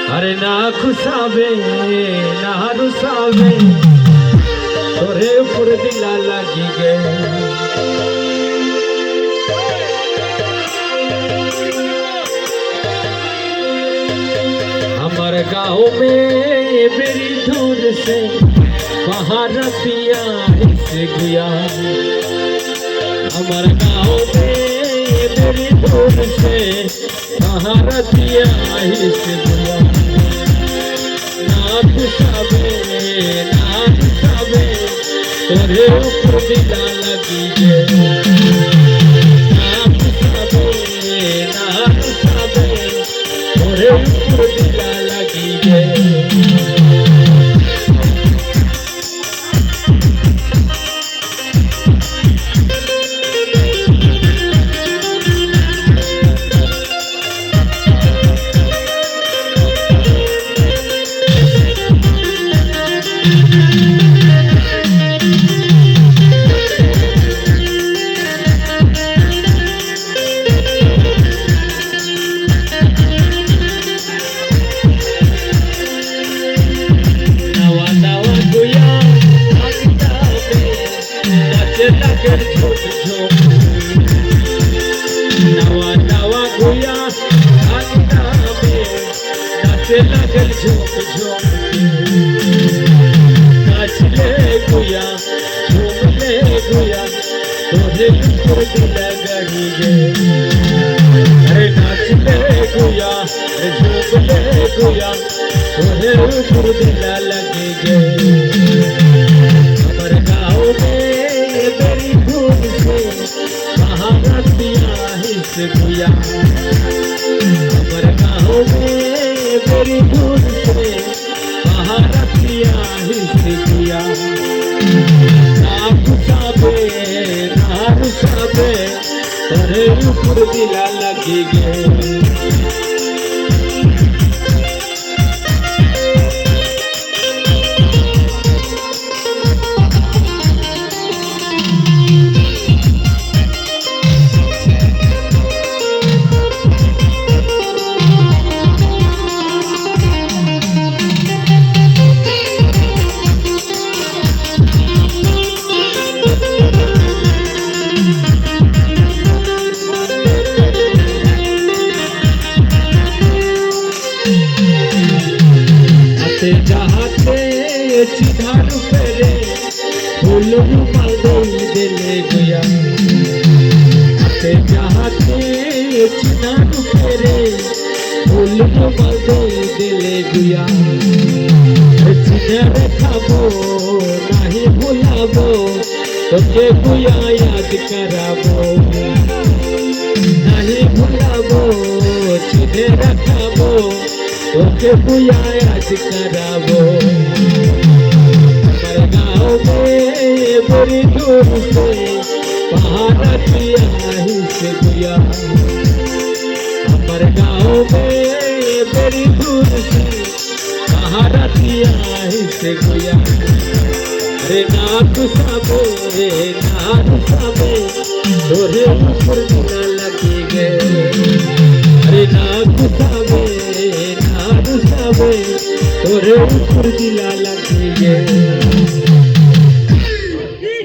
अरे ना खुशाबे ना रुसाबे तोरे ऊपर दिला लगी गे। हमारे गाँव में मेरी दूर से महारतिया से गुया। हमारे गाँव में मेरी दूर से महारतिया से गुया। ना खुशाबे ना खुशाबे तोरे ऊपर दिला लगी गे। ना खुशाबे ना खुशाबे तोरे ऊपर दिला लगी गे। नवा नवा गुया अंदा में नाचे लगल झोंक झोंक नाच ले गुया झूम ले गुया तोरे ऊपर दिला गड़ी गे। अरे नाच ले गुया झूम ले गुया तोरे ऊपर दिला लगी गे। हमारे गाँव में मेरी धूम से महारतिया से गुया। हमारे गाँव में मेरी धूम से महारतिया से गुया। ना खुशाबे ना रुसाबे तोरे ऊपर दिला लगी गे। चाहते चिधार फेरे फूल रुमाल दिले गुया। चाहते चिधार फेरे फूल रुमाल दिले गुया। चिनार खाबो नहीं भुलाबो तोके गुया याद कराबो। नहीं भुलाबो चिनार खाबो तोके गुया याद कराबो। हमारे गाँव में बड़ी दूर से महारतिया से गुया। हमारे गाँव में बड़ी दूर से महारतिया से गुया। अरे ना खुशाबे ना रुसाबे तोरे ऊपर दिला लगी गे। अरे ना खुशाबे ना रुसाबे तोरे ऊपर दिला लगी गे।